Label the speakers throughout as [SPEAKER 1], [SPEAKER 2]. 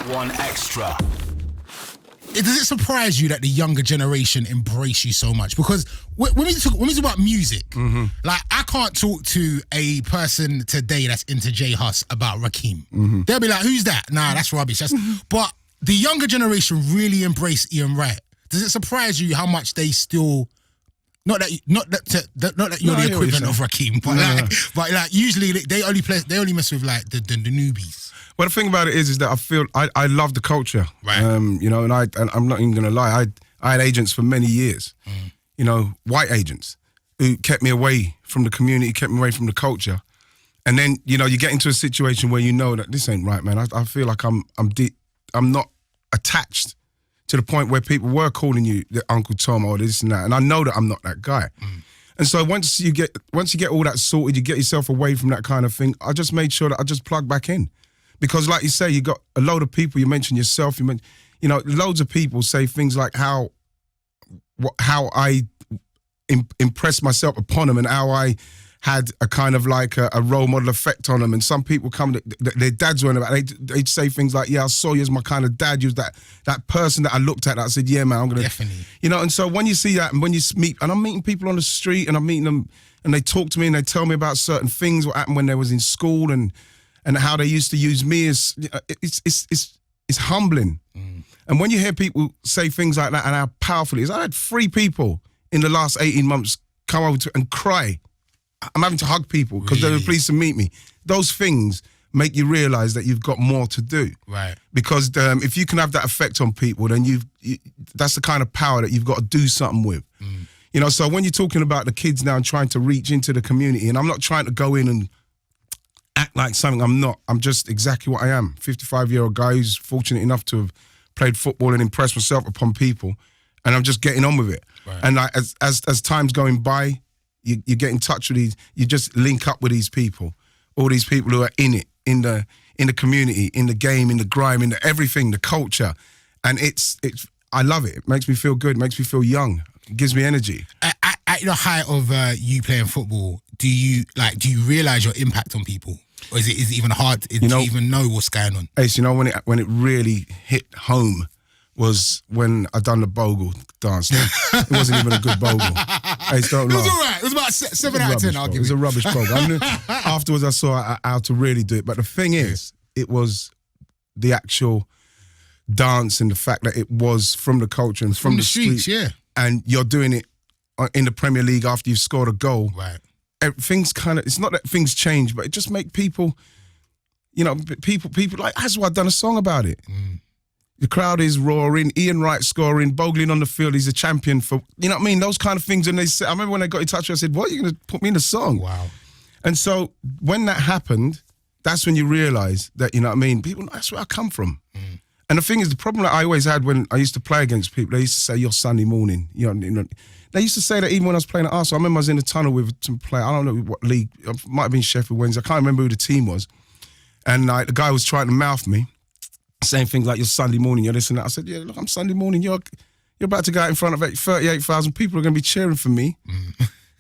[SPEAKER 1] One Extra.
[SPEAKER 2] Does it surprise you that the younger generation embrace you so much? Because when we talk about music, like I can't talk to a person today that's into J Hus about Rakim. They'll be like, "Who's that?" Nah, that's rubbish. But the younger generation really embrace Ian Wright. Does it surprise you how much they still? Not that you're the equivalent of Rakim, but like usually they only mess with like the newbies.
[SPEAKER 3] Well, the thing about it is that I feel I love the culture,
[SPEAKER 2] right?
[SPEAKER 3] You know, and I'm not even gonna lie. I had agents for many years, you know, white agents who kept me away from the community, kept me away from the culture, and then you know you get into a situation where you know that this ain't right, man. I feel like I'm not attached to the point where people were calling you the Uncle Tom or this and that, and I know that I'm not that guy. And so once you get all that sorted, you get yourself away from that kind of thing. I just made sure that I just plug back in. Because like you say, you got a load of people, you mentioned yourself, you know, loads of people say things like how I impressed myself upon them and how I had a kind of like a role model effect on them. And some people their dads weren't about, they'd say things like, yeah, I saw you as my kind of dad. You was that person that I looked at that I said, yeah, man, I'm going to.
[SPEAKER 2] Definitely.
[SPEAKER 3] You know, and so when you see that and when you meet, and I'm meeting people on the street and I'm meeting them and they talk to me and they tell me about certain things, what happened when they was in school and how they used to use me as, it's humbling. And when you hear people say things like that and how powerful it is, I had 3 people in the last 18 months come over and cry. I'm having to hug people because they were pleased to meet me. Those things make you realise that you've got more to do.
[SPEAKER 2] Right.
[SPEAKER 3] Because if you can have that effect on people, then that's the kind of power that you've got to do something with. You know, so when you're talking about the kids now and trying to reach into the community, and I'm not trying to go in and act like something I'm not. I'm just exactly what I am. 55-year-old guy who's fortunate enough to have played football and impressed myself upon people, and I'm just getting on with it. Right. And like as time's going by, you get in touch with these. You just link up with these people, all these people who are in it, in the community, in the game, in the grime, in the everything, the culture, and it's. I love it. It makes me feel good. It makes me feel young. It gives me energy.
[SPEAKER 2] At the height of you playing football, do you realise your impact on people? Or is it even hard? Do you even know what's going on?
[SPEAKER 3] Ace, you know when it really hit home was when I done the bogle dance. It wasn't even a good bogle. Ace, don't laugh.
[SPEAKER 2] It was all right. It was about 7 out of 10. I'll give
[SPEAKER 3] it. It was a rubbish bogle. I knew, afterwards, I saw how to really do it. But the thing is, it was the actual dance and the fact that it was from the culture and from the streets.
[SPEAKER 2] Yeah.
[SPEAKER 3] And you're doing it in the Premier League after you've scored a goal.
[SPEAKER 2] Right.
[SPEAKER 3] Things it's not that things change, but it just make people, you know, people like, that's why I've done a song about it. The crowd is roaring, Ian Wright scoring, bogling on the field, he's a champion for, you know what I mean? Those kind of things. And I remember when they got in touch with me, I said, what, you're going to put me in a song?
[SPEAKER 2] Wow.
[SPEAKER 3] And so when that happened, that's when you realise that, you know what I mean? People, that's where I come from. And the thing is, the problem that I always had when I used to play against people, they used to say, you're Sunday morning. You know, they used to say that even when I was playing at Arsenal. I remember I was in the tunnel with some player, I don't know what league, it might have been Sheffield Wednesday, I can't remember who the team was. And the guy was trying to mouth me, saying things like, you're Sunday morning, you're this and that. I said, yeah, look, I'm Sunday morning, you're about to go out in front of 38,000 people who are going to be cheering for me.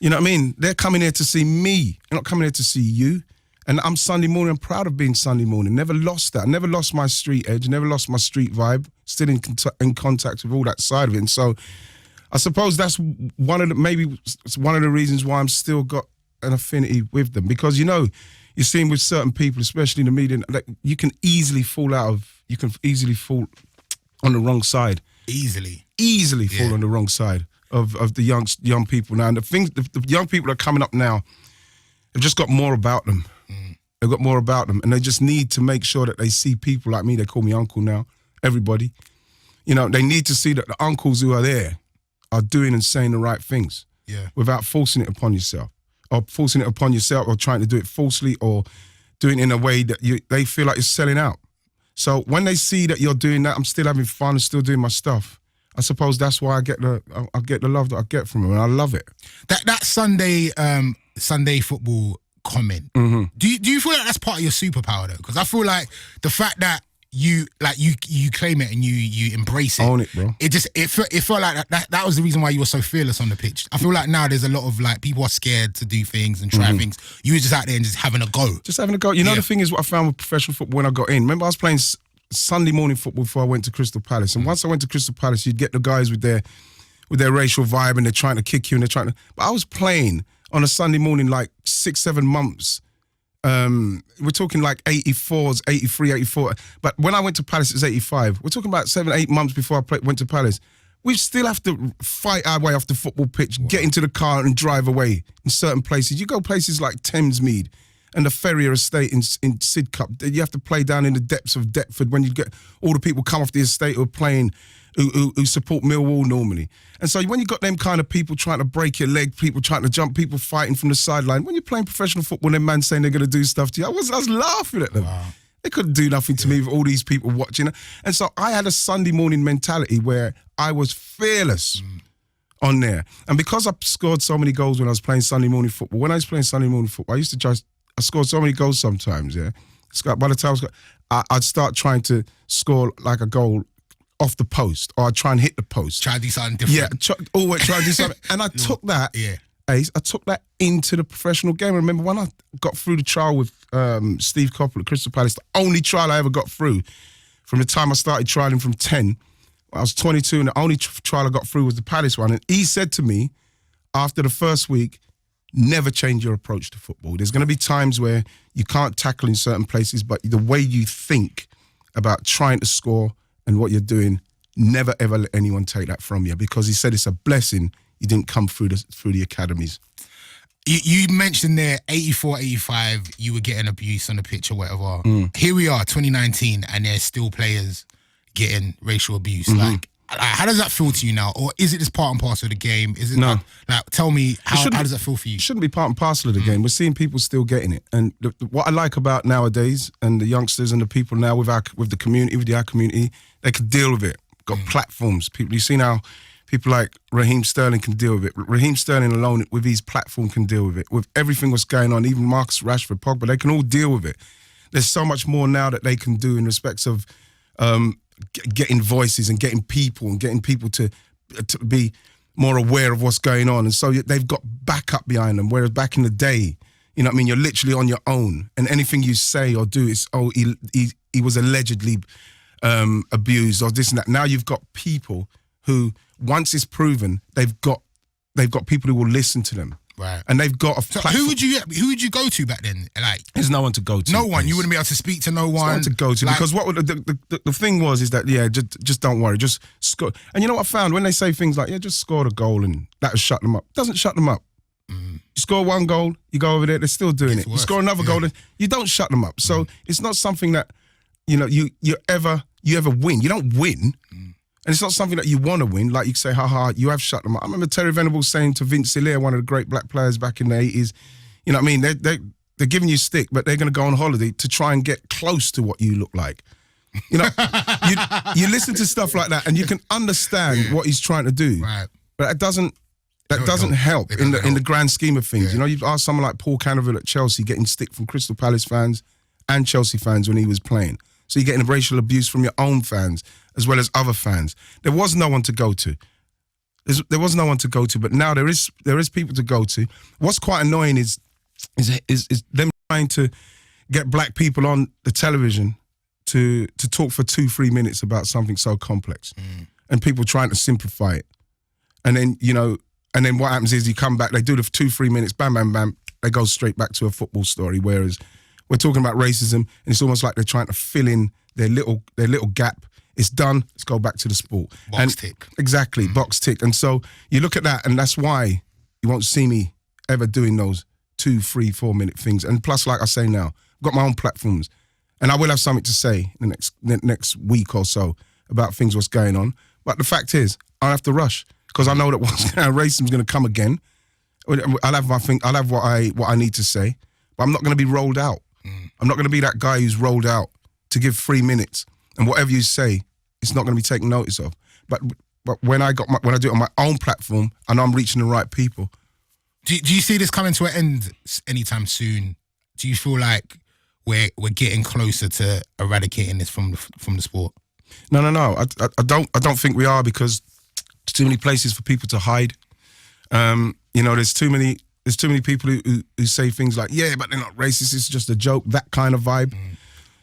[SPEAKER 3] You know what I mean? They're coming here to see me, they're not coming here to see you. And I'm Sunday morning, I'm proud of being Sunday morning. Never lost that. Never lost my street edge, never lost my street vibe. Still in contact with all that side of it. And so I suppose that's one of the reasons why I'm still got an affinity with them. Because, you know, you're seeing with certain people, especially in the media, like you can easily fall on the wrong side. Easily fall on the wrong side of the young people now. And the young people that are coming up now have just got more about them. They've got more about them, and they just need to make sure that they see people like me. They call me uncle now, everybody. You know, they need to see that the uncles who are there are doing and saying the right things without forcing it upon yourself or trying to do it falsely or doing it in a way that they feel like you're selling out. So when they see that you're doing that, I'm still having fun and still doing my stuff. I suppose that's why I get the love that I get from them, and I love it.
[SPEAKER 2] That Sunday football comment. Do you feel like that's part of your superpower though? Because I feel like the fact that you claim it and you embrace it,
[SPEAKER 3] own it, bro.
[SPEAKER 2] It felt like that was the reason why you were so fearless on the pitch. I feel like now there's a lot of like people are scared to do things and try things. You were just out there and just having a go.
[SPEAKER 3] You know, the thing is what I found with professional football when I got in. Remember I was playing Sunday morning football before I went to Crystal Palace. And once I went to Crystal Palace, you'd get the guys with their racial vibe and they're trying to kick you and they're trying to... But I was playing on a Sunday morning like 6-7 months. We're talking like 84s, 83, 84. But when I went to Palace, it was 85. We're talking about 7-8 months before I went to Palace. We still have to fight our way off the football pitch, get into the car and drive away in certain places. You go places like Thamesmead and the Ferrier Estate in Sidcup. You have to play down in the depths of Deptford when you get all the people come off the estate who are playing, who support Millwall normally. And so when you got them kind of people trying to break your leg, people trying to jump, people fighting from the sideline, when you're playing professional football, them man saying they're going to do stuff to you, I was laughing at them. Wow. They couldn't do nothing to me with all these people watching. And so I had a Sunday morning mentality where I was fearless on there. And because I scored so many goals when I was playing Sunday morning football, when I was playing Sunday morning football, I scored so many goals sometimes, yeah. By the time I'd start trying to score like a goal off the post, or I'd try and hit the post.
[SPEAKER 2] Try to do something different.
[SPEAKER 3] Yeah, always try to do something. And I took that, Ace, I took that into the professional game. I remember when I got through the trial with Steve Coppell at Crystal Palace, the only trial I ever got through from the time I started trialing from 10, I was 22, and the only trial I got through was the Palace one. And he said to me, after the first week, never change your approach to football. There's going to be times where you can't tackle in certain places, but the way you think about trying to score and what you're doing, never ever let anyone take that from you, because he said it's a blessing you didn't come through the academies.
[SPEAKER 2] You mentioned there 84, 85, you were getting abuse on the pitch or whatever. Here we are, 2019, and there's still players getting racial abuse. Like, how does that feel to you now? Or is it just part and parcel of the game? Is it
[SPEAKER 3] no?
[SPEAKER 2] Like, tell me, how does that feel for you?
[SPEAKER 3] It shouldn't be part and parcel of the game. We're seeing people still getting it. And what I like about nowadays, and the youngsters and the people now with the community, with our community, they can deal with it. Got platforms. People, you've seen how people like Raheem Sterling can deal with it. Raheem Sterling alone with his platform can deal with it. With everything that's going on, even Marcus Rashford, Pogba, they can all deal with it. There's so much more now that they can do in respects of getting voices and getting people to be more aware of what's going on. And so they've got backup behind them. Whereas back in the day, you know what I mean, you're literally on your own, and anything you say or do is, he was allegedly abused or this and that. Now you've got people who, once it's proven, they've got people who will listen to them.
[SPEAKER 2] Right.
[SPEAKER 3] And they've got a platform.
[SPEAKER 2] Who would you go to back then? Like,
[SPEAKER 3] there's no one to go to.
[SPEAKER 2] No one. You wouldn't be able to speak to no one.
[SPEAKER 3] There's no one to go to, like, because what the thing was that just don't worry, just score. And you know what I found, when they say things like just score the goal and that'll shut them up. It doesn't shut them up. You score one goal, you go over there, they're still doing it. You score another goal, you don't shut them up. So it's not something that you ever win. You don't win. And it's not something that you want to win. Like you say, you have shut them up. I remember Terry Venables saying to Vince Hilaire, one of the great black players back in the 80s, you know what I mean? They're giving you stick, but they're going to go on holiday to try and get close to what you look like. You know, you listen to stuff like that and you can understand what he's trying to do.
[SPEAKER 2] Right.
[SPEAKER 3] But that doesn't help in the grand scheme of things. Yeah. You know, you've asked someone like Paul Canaville at Chelsea getting stick from Crystal Palace fans and Chelsea fans when he was playing. So you're getting racial abuse from your own fans as well as other fans. There was no one to go to. There was no one to go to, but now there is people to go to. What's quite annoying is them trying to get black people on the television to talk for 2-3 minutes about something so complex, and people trying to simplify it. And then what happens is you come back, they do the 2-3 minutes, bam, bam, bam, they go straight back to a football story. Whereas we're talking about racism, and it's almost like they're trying to fill in their little gap. It's done. Let's go back to the sport.
[SPEAKER 2] Box tick.
[SPEAKER 3] Exactly, box tick. And so you look at that, and that's why you won't see me ever doing those 2, 3, 4 minute things. And plus, like I say now, I've got my own platforms, and I will have something to say in the next week or so about things what's going on. But the fact is, I have to rush because I know that racism is going to come again. I'll have my thing. I'll have what I need to say, but I'm not going to be rolled out. I'm not going to be that guy who's rolled out to give 3 minutes. And whatever you say, it's not going to be taken notice of. But when I do it on my own platform, I know I'm reaching the right people.
[SPEAKER 2] Do you see this coming to an end anytime soon? Do you feel like we're getting closer to eradicating this from the sport?
[SPEAKER 3] No. I don't think we are, because there's too many places for people to hide. There's too many people who say things like, yeah, but they're not racist. It's just a joke. That kind of vibe.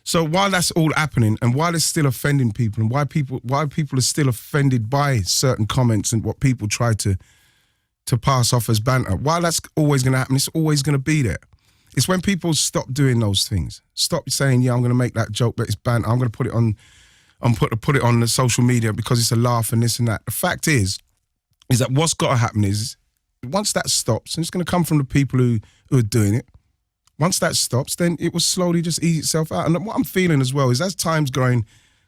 [SPEAKER 3] So while that's all happening, and while it's still offending people, and why people are still offended by certain comments and what people try to pass off as banter, while that's always going to happen, it's always going to be there. It's when people stop doing those things, stop saying, yeah, I'm going to make that joke, but it's banter. I'm going to put it on, put it on the social media because it's a laugh and this and that. The fact is that what's got to happen is once that stops, and it's going to come from the people who are doing it. Once that stops, then it will slowly just ease itself out. And what I'm feeling as well is as time's going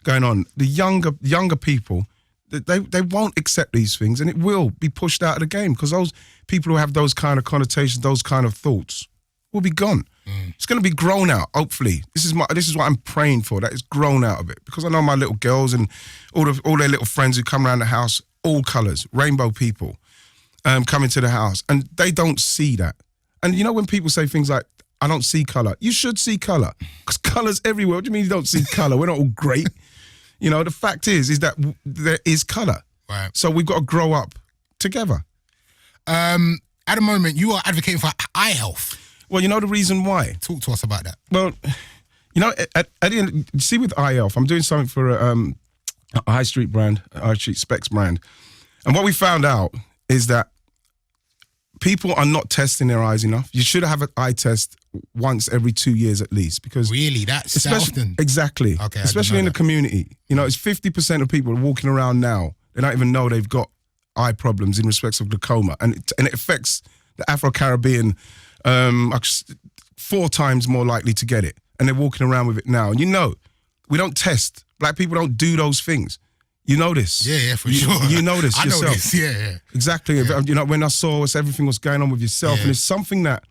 [SPEAKER 3] on, the younger people, they won't accept these things, and it will be pushed out of the game because those people who have those kind of connotations, those kind of thoughts, will be gone. It's going to be grown out. Hopefully, this is what I'm praying for. That it's grown out of it because I know my little girls and all their little friends who come around the house, all colours, rainbow people, coming to the house, and they don't see that. And you know when people say things like, I don't see colour. You should see colour because colour's everywhere. What do you mean you don't see colour? We're not all great. You know, the fact is that there is colour.
[SPEAKER 2] Right.
[SPEAKER 3] So we've got to grow up together.
[SPEAKER 2] At the moment, you are advocating for eye health.
[SPEAKER 3] Well, you know the reason why?
[SPEAKER 2] Talk to us about that.
[SPEAKER 3] Well, you know, at the end, see with eye health, I'm doing something for a high street brand, high street specs brand. And what we found out is that people are not testing their eyes enough. You should have an eye test once every 2 years at least because...
[SPEAKER 2] Really? That's that often?
[SPEAKER 3] Exactly.
[SPEAKER 2] Okay,
[SPEAKER 3] especially in the community. You know, it's 50% of people walking around now, they don't even know they've got eye problems in respects of glaucoma. And it affects the Afro-Caribbean 4 times more likely to get it. And they're walking around with it now. And you know, we don't test. Black people don't do those things. You know this.
[SPEAKER 2] Yeah, for sure.
[SPEAKER 3] You know this yourself.
[SPEAKER 2] I know this, yeah.
[SPEAKER 3] Exactly.
[SPEAKER 2] Yeah.
[SPEAKER 3] You know, when I saw everything was going on with yourself, and it's something that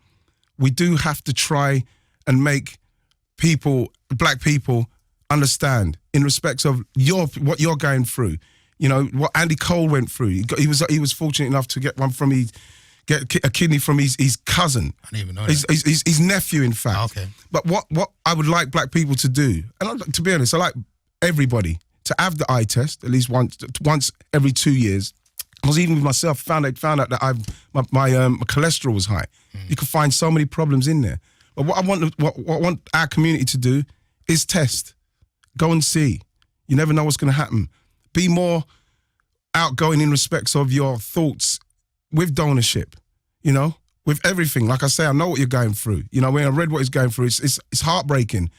[SPEAKER 3] we do have to try and make people, black people, understand in respects of what you're going through. You know, what Andy Cole went through. He was fortunate enough to get a kidney from his cousin.
[SPEAKER 2] I didn't even know that.
[SPEAKER 3] His nephew, in fact.
[SPEAKER 2] Oh, okay.
[SPEAKER 3] But what I would like black people to do, and to be honest, I like everybody to have the eye test at least once every 2 years. Because even with myself, found out that my cholesterol was high. You can find so many problems in there. But what I want our community to do is test, go and see. You never know what's going to happen. Be more outgoing in respects of your thoughts with donorship. You know, with everything. Like I say, I know what you're going through. You know, when I read what he's going through, it's heartbreaking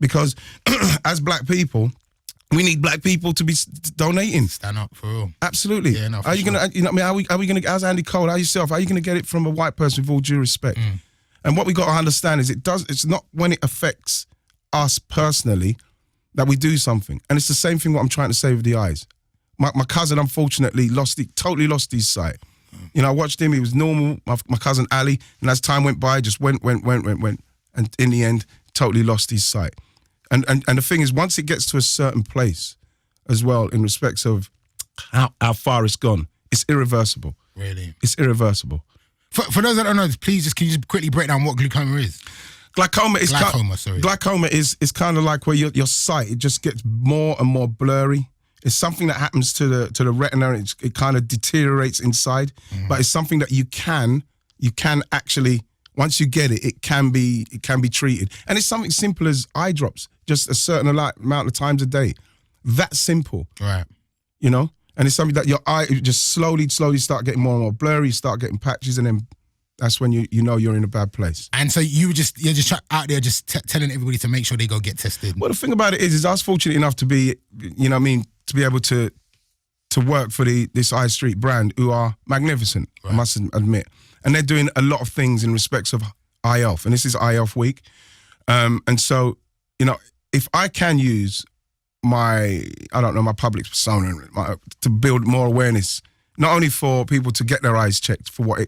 [SPEAKER 3] because as black people, we need black people to be donating.
[SPEAKER 2] Stand up for real.
[SPEAKER 3] Absolutely.
[SPEAKER 2] Yeah, no, for
[SPEAKER 3] are you
[SPEAKER 2] sure.
[SPEAKER 3] gonna? You know, what I mean, are we gonna? How's Andy Cole? How yourself? How are you gonna get it from a white person? With all due respect. And what we got to understand is it's not when it affects us personally that we do something. And it's the same thing what I'm trying to say with the eyes. My cousin unfortunately totally lost his sight. You know, I watched him. He was normal. My cousin Ali, and as time went by, just went, and in the end, totally lost his sight. And the thing is, once it gets to a certain place, as well, in respects of how far it's gone, it's irreversible.
[SPEAKER 2] Really,
[SPEAKER 3] it's irreversible.
[SPEAKER 2] For those that don't know, please can you just quickly break down what glaucoma is?
[SPEAKER 3] Glaucoma is kind of like where your sight, it just gets more and more blurry. It's something that happens to the retina, and it kind of deteriorates inside. But it's something that you can actually, once you get it, it can be treated. And it's something simple as eye drops, just a certain amount of times a day. That simple.
[SPEAKER 2] Right.
[SPEAKER 3] You know? And it's something that your eye just slowly start getting more and more blurry, you start getting patches, and then that's when you know you're in a bad place.
[SPEAKER 2] And so you're just out there just telling everybody to make sure they go get tested.
[SPEAKER 3] Well, the thing about it is I was fortunate enough to be, you know what I mean, to be able to work for this High Street brand, who are magnificent, right. I must admit. And they're doing a lot of things in respects of eye health. And this is eye health week. And so, you know, if I can use my public persona to build more awareness, not only for people to get their eyes checked for what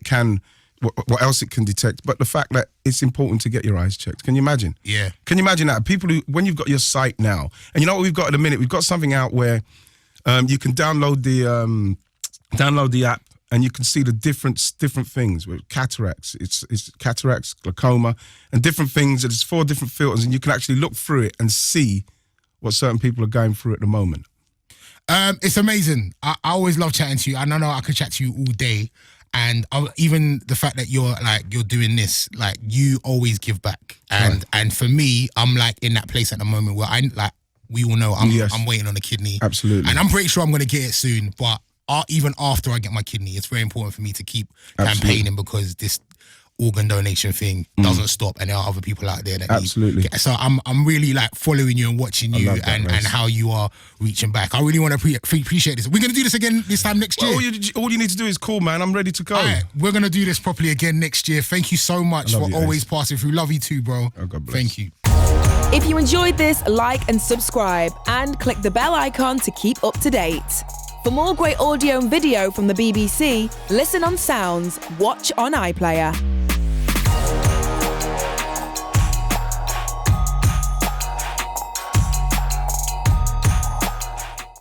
[SPEAKER 3] what else it can detect, but the fact that it's important to get your eyes checked. Can you imagine?
[SPEAKER 2] Yeah.
[SPEAKER 3] Can you imagine that? People who, when you've got your sight now, and you know what we've got at the minute? We've got something out where you can download the app, and you can see the different things with cataracts. It's cataracts, glaucoma, and different things. There's 4 different filters, and you can actually look through it and see what certain people are going through at the moment.
[SPEAKER 2] It's amazing. I always love chatting to you. I know I could chat to you all day. And even the fact that you're doing this, like you always give back. And for me, I'm like in that place at the moment where we all know I'm waiting on a kidney.
[SPEAKER 3] Absolutely.
[SPEAKER 2] And I'm pretty sure I'm going to get it soon. But even after I get my kidney, it's very important for me to keep campaigning, because this organ donation thing doesn't stop, and there are other people out there that need. So I'm really like following you and watching you and how you are reaching back. I really want to appreciate this. We're going to do this again this time next year.
[SPEAKER 3] All you need to do is call, man. I'm ready to go.
[SPEAKER 2] All right, we're going to do this properly again next year. Thank you so much for always passing through. Love you too, bro.
[SPEAKER 3] Oh, God bless.
[SPEAKER 2] Thank you.
[SPEAKER 1] If you enjoyed this, like and subscribe, and click the bell icon to keep up to date. For more great audio and video from the BBC, listen on Sounds, watch on iPlayer.